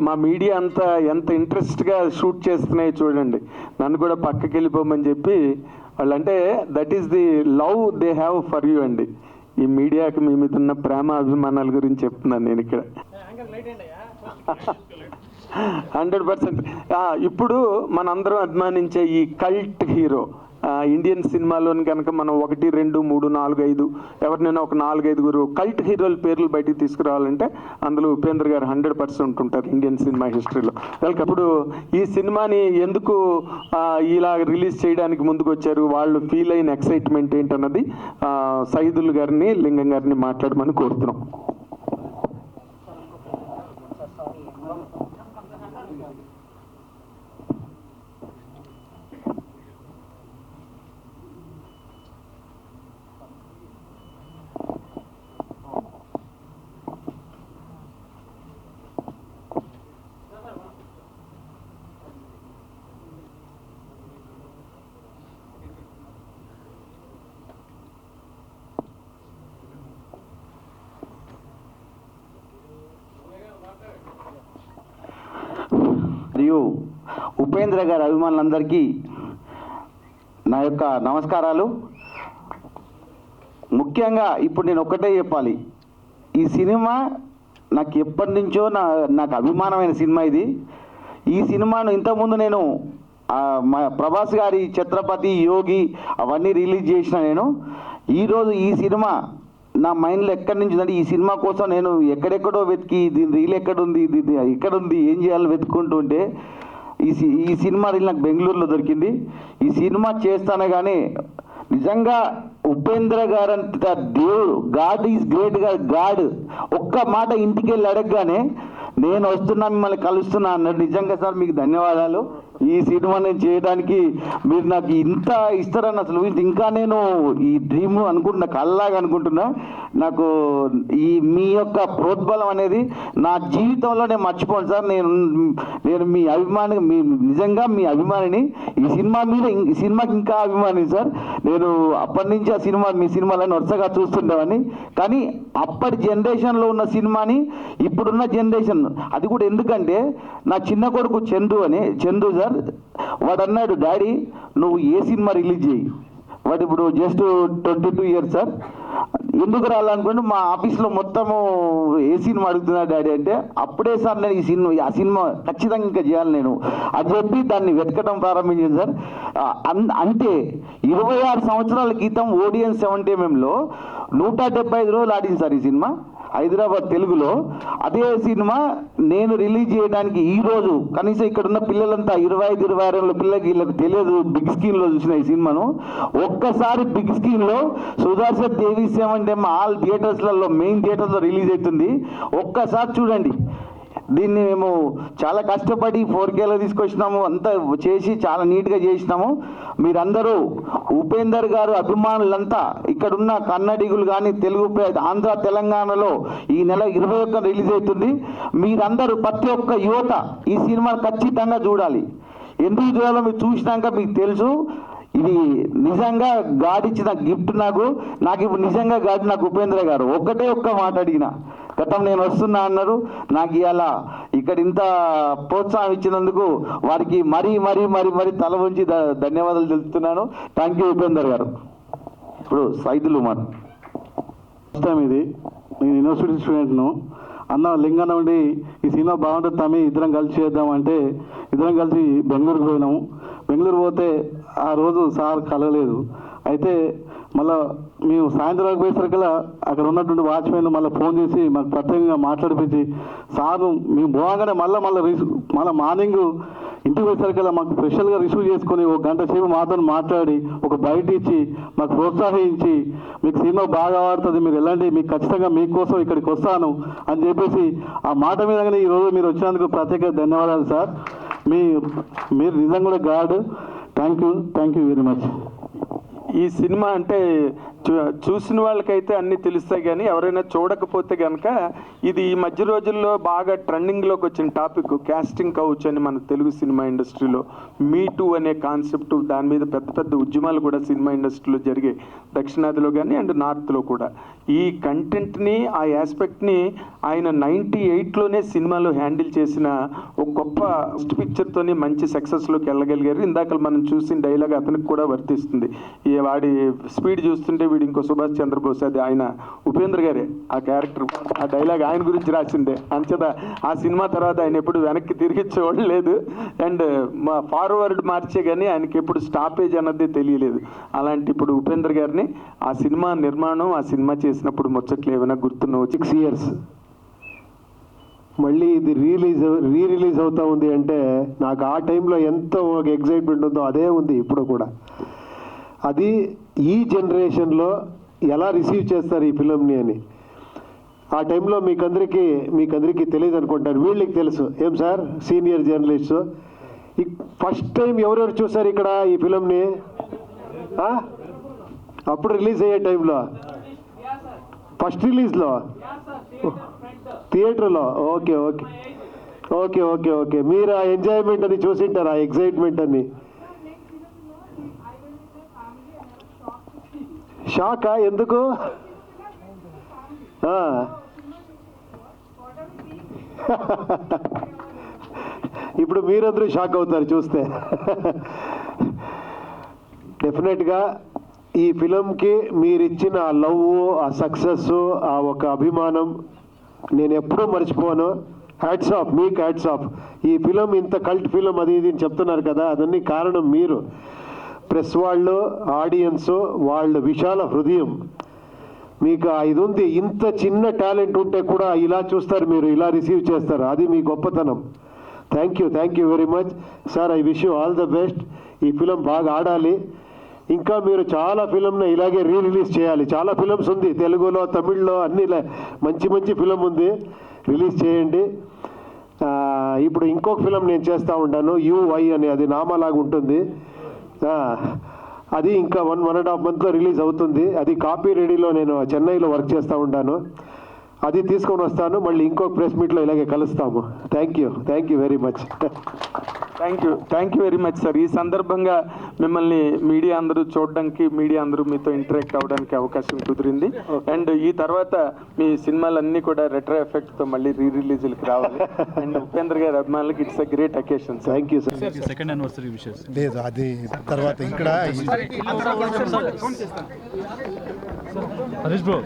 మా మీడియా అంతా ఎంత ఇంట్రెస్ట్గా షూట్ చేస్తున్నాయి చూడండి. నన్ను కూడా పక్కకి వెళ్ళిపోమని చెప్పి వాళ్ళు, అంటే that is the love they have for you అండి. ఈ మీడియాకి మీ మీద ఉన్న ప్రేమ అభిమానాల గురించి చెప్తున్నాను నేను ఇక్కడ. 100%. ఇప్పుడు మనందరం అభిమానించే ఈ కల్ట్ హీరో ఇండియన్ సినిమాలోని కనుక మనం 1, 2, 3, 4, 5 ఎవరినైనా ఒక 4-5 కల్ట్ హీరోల పేర్లు బయటికి తీసుకురావాలంటే అందులో ఉపేంద్ర గారు 100% ఉంటారు ఇండియన్ సినిమా హిస్టరీలో. ఇప్పుడు ఈ సినిమాని ఎందుకు ఇలా రిలీజ్ చేయడానికి ముందుకు వచ్చారు, వాళ్ళు ఫీల్ అయిన ఎక్సైట్మెంట్ ఏంటన్నది సైదుల్ గారిని, లింగం గారిని మాట్లాడమని కోరుతున్నాం. మరియు ఉపేంద్ర గారి అభిమానులందరికీ నా యొక్క నమస్కారాలు. ముఖ్యంగా ఇప్పుడు నేను ఒక్కటే చెప్పాలి, ఈ సినిమా నాకు ఎప్పటి నుంచో నాకు అభిమానమైన సినిమా ఇది. ఈ సినిమాను ఇంతకుముందు నేను మా ప్రభాస్ గారి ఛత్రపతి, యోగి అవన్నీ రిలీజ్ చేసిన నేను. ఈరోజు ఈ సినిమా నా మైండ్లో ఎక్కడి నుంచి ఉందంటే, ఈ సినిమా కోసం నేను ఎక్కడెక్కడో వెతికి దీని రీల్ ఎక్కడుంది, ఇది ఎక్కడుంది, ఏం చేయాలో వెతుక్కుంటూ ఉంటే ఈ సినిమా రీల్ నాకు బెంగళూరులో దొరికింది. ఈ సినిమా చేస్తానే కానీ నిజంగా ఉపేంద్ర గారంత దేవుడు, గాడ్ ఈజ్ గ్రేట్ గాడ్ ఒక్క మాట ఇంటికి వెళ్ళి అడగగానే నేను వస్తున్నా, మిమ్మల్ని కలుస్తున్నా అన్నాడు. నిజంగా సార్ మీకు ధన్యవాదాలు. ఈ సినిమా నేను చేయడానికి మీరు నాకు ఇంత ఇస్తారని అసలు ఇంకా నేను ఈ డ్రీమ్ అనుకుంటున్నా, కల్లాగా అనుకుంటున్నా. నాకు ఈ మీ యొక్క ప్రోద్బలం అనేది నా జీవితంలో నేను మర్చిపోను సార్. నేను మీ అభిమాని, నిజంగా మీ అభిమానిని. ఈ సినిమాకి ఇంకా అభిమాని సార్. నేను అప్పటి నుంచి మీ సినిమాలను వరుసగా చూస్తుండేవాడిని. కానీ అప్పటి జనరేషన్లో ఉన్న సినిమాని ఇప్పుడున్న జనరేషన్, అది కూడా ఎందుకంటే నా చిన్న కొడుకు చందు సార్, వాడు అన్నాడు, డాడీ నువ్వు ఏ సినిమా రిలీజ్ చేయి. వాడు ఇప్పుడు జస్ట్ 22 ఇయర్స్ సార్. ఎందుకు రావాలనుకుంటే మా ఆఫీస్లో మొత్తము ఏ సినిమా అడుగుతున్నా డాడీ అంటే, అప్పుడే సార్ నేను ఆ సినిమా ఖచ్చితంగా ఇంకా చేయాలి నేను అని చెప్పి దాన్ని వెతకడం ప్రారంభించింది సార్. అంటే 26 సంవత్సరాల క్రితం ఓడియన్ 70mm 175 రోజులు ఆడింది సార్ ఈ సినిమా హైదరాబాద్ తెలుగులో. అదే సినిమా నేను రిలీజ్ చేయడానికి ఈరోజు కనీసం ఇక్కడ ఉన్న పిల్లలంతా 25-26 పిల్లలకి వీళ్ళకి తెలియదు బిగ్ స్క్రీన్లో చూసిన ఈ సినిమాను. ఒక్కసారి బిగ్ స్క్రీన్లో సుదర్శన్ దేవి 70mm ఆల్ థియేటర్స్లలో, మెయిన్ థియేటర్స్లో రిలీజ్ అవుతుంది. ఒక్కసారి చూడండి. దీన్ని మేము చాలా కష్టపడి 4Kలో తీసుకొచ్చినాము, అంతా చేసి చాలా నీట్గా చేసినాము. మీరందరూ ఉపేందర్ గారు అభిమానులంతా, ఇక్కడున్న కన్నడిగులు కానీ, తెలుగు ఆంధ్ర తెలంగాణలో ఈ నెల 21 రిలీజ్ అవుతుంది. మీరందరూ ప్రతి ఒక్క యువత ఈ సినిమా ఖచ్చితంగా చూడాలి. ఎందుకు చూడాలో మీరు చూసినాక మీకు తెలుసు. ఇది నిజంగా గాడ్ ఇచ్చిన గిఫ్ట్ నాకు ఇప్పుడు నిజంగా గాడ్ నాకు ఉపేంద్ర గారు ఒక్క మాట అడిగిన, గతం నేను వస్తున్నా అన్నారు. నాకు ఇవాళ ఇక్కడ ఇంత ప్రోత్సాహం ఇచ్చినందుకు వారికి మరీ తల ఉంచి ధన్యవాదాలు తెలుపుతున్నాను. థ్యాంక్ యూ ఉపేందర్ గారు. ఇప్పుడు సైదుల్ ఉమర్, ఫస్ట్ టైం ఇది. నేను యూనివర్సిటీ స్టూడెంట్ను. అన్న లింగన్న ఉండి ఈ సినిమా బాగుంటుంది తమ్మి, ఇద్దరం కలిసి చేద్దామంటే ఇద్దరం కలిసి బెంగళూరుకు పోయినాము. బెంగళూరు పోతే ఆ రోజు సార్ కలగలేదు. అయితే మళ్ళీ మేము సాయంత్రం పోయేసరికల్లా అక్కడ ఉన్నటువంటి వాచ్మెన్ మళ్ళీ ఫోన్ చేసి మాకు ప్రత్యేకంగా మాట్లాడిపించి సార్ మేము పోగానే మళ్ళీ మార్నింగ్ ఇంటికి పోయేసరికల్లా మాకు స్పెషల్గా రిసీవ్ చేసుకొని 1 గంట సేపు మాతో మాట్లాడి ఒక బయట ఇచ్చి మాకు ప్రోత్సహించి, మీకు సినిమా బాగా ఆడుతుంది, మీరు వెళ్ళండి, మీకు ఖచ్చితంగా మీకోసం ఇక్కడికి వస్తాను అని చెప్పేసి ఆ మాట మీదగానే ఈరోజు మీరు వచ్చినందుకు ప్రత్యేక ధన్యవాదాలు సార్. మీరు నిజంగా కూడా God. Thank you very much. ఈ సినిమా అంటే చూసిన వాళ్ళకైతే అన్నీ తెలుస్తాయి, కానీ ఎవరైనా చూడకపోతే కనుక ఇది ఈ మధ్య రోజుల్లో బాగా ట్రెండింగ్లోకి వచ్చిన టాపిక్ క్యాస్టింగ్ కౌచ్ అని మన తెలుగు సినిమా ఇండస్ట్రీలో. మీ టూ అనే కాన్సెప్ట్, దాని మీద పెద్ద పెద్ద ఉద్యమాలు కూడా సినిమా ఇండస్ట్రీలో జరిగాయి, దక్షిణాదిలో కానీ అండ్ నార్త్లో కూడా. ఈ కంటెంట్ని, ఆ ఆస్పెక్ట్ని ఆయన 98లోనే సినిమాలో హ్యాండిల్ చేసిన ఒక గొప్ప ఫస్ట్ పిక్చర్తోని మంచి సక్సెస్లోకి వెళ్ళగలిగారు. ఇందాక మనం చూసిన డైలాగ్ అతనికి కూడా వర్తిస్తుంది. ఈ వాడి స్పీడ్ చూస్తుంటే వీడు ఇంకో సుభాష్ చంద్రబోస్, అది ఆయన ఉపేంద్ర గారే ఆ క్యారెక్టర్, ఆ డైలాగ్ ఆయన గురించి రాసిందే. అంచేత ఆ సినిమా తర్వాత ఆయన ఎప్పుడు వెనక్కి తిరిగి చూడలేదు, అండ్ ఫార్వర్డ్ మార్చే కానీ ఆయనకి ఎప్పుడు స్టాపేజ్ అన్నది తెలియలేదు. అలాంటి ఇప్పుడు ఉపేంద్ర గారిని ఆ సినిమా నిర్మాణం, ఆ సినిమా చేసినప్పుడు ముచ్చట్లు ఏమైనా గుర్తున్నావు? 6 years మళ్ళీ ఇది రిలీజ్ అవుతా ఉంది అంటే నాకు ఆ టైంలో ఎంతో ఒక ఎగ్జైట్మెంట్ ఉందో అదే ఉంది ఇప్పుడు కూడా. అది ఈ జనరేషన్లో ఎలా రిసీవ్ చేస్తారు ఈ ఫిలింని అని ఆ టైంలో మీకందరికీ తెలియదు అనుకుంటారు. వీళ్ళకి తెలుసు. ఏం sir senior journalist, first time ఎవరెవరు చూసారు ఇక్కడ ఈ ఫిలింని? అప్పుడు రిలీజ్ అయ్యే టైంలో, ఫస్ట్ రిలీజ్లో థియేటర్లో. Okay okay okay okay okay మీరు ఆ ఎంజాయ్మెంట్ అని చూసింటారు, ఆ ఎగ్జైట్మెంట్ అని. షాకా? ఎందుకు? ఇప్పుడు మీరందరూ షాక్ అవుతారు చూస్తే. డెఫినెట్గా ఈ ఫిలంకి మీరిచ్చిన ఆ లవ్, ఆ సక్సెస్, ఆ ఒక అభిమానం నేను ఎప్పుడూ మర్చిపోను. హ్యాట్స్ ఆఫ్, మీకు హ్యాట్స్ ఆఫ్. ఈ ఫిలం ఇంత కల్ట్ ఫిలం అది ఇది అని చెప్తున్నారు కదా, అదన్నీ కారణం మీరు. ప్రెస్ వాళ్ళు, ఆడియన్స్, వాళ్ళ విశాల హృదయం, మీకు ఇది ఉంది. ఇంత చిన్న టాలెంట్ ఉంటే కూడా ఇలా చూస్తారు మీరు, ఇలా రిసీవ్ చేస్తారు, అది మీ గొప్పతనం. Thank you very much sir. I wish you all the best. ఈ ఫిలం బాగా ఆడాలి. ఇంకా మీరు చాలా ఫిలంని ఇలాగే రిలీజ్ చేయాలి. చాలా ఫిలమ్స్ ఉంది, తెలుగులో, తమిళ్లో, అన్ని మంచి మంచి ఫిలం ఉంది, రిలీజ్ చేయండి. ఇప్పుడు ఇంకొక ఫిలం నేను చేస్తూ ఉంటాను, UI అని, అది నామాలాగా ఉంటుంది. అది ఇంకా 1.5 monthలో రిలీజ్ అవుతుంది. అది కాపీ రెడీలో నేను చెన్నైలో వర్క్ చేస్తూ ఉంటాను. అది తీసుకొని వస్తాను. మళ్ళీ ఇంకొక ప్రెస్ మీట్లో ఇలాగే కలుస్తాము. Thank you very much. Thank you very much sir. ఈ సందర్భంగా మిమ్మల్ని మీడియా అందరూ చూడడానికి, మీడియా అందరూ మీతో ఇంటరాక్ట్ అవ్వడానికి అవకాశం కుదిరింది. అండ్ ఈ తర్వాత మీ సినిమాలన్నీ కూడా రెట్రో ఎఫెక్ట్తో మళ్ళీ రిలీజ్లకు రావాలి. అండ్ ఉపేంద్ర గారి అభిమానులకి it's a great occasion. Thank you sir. Second anniversary wishes లేదు, అది తర్వాత ఇక్కడ హరీష్ బ్రో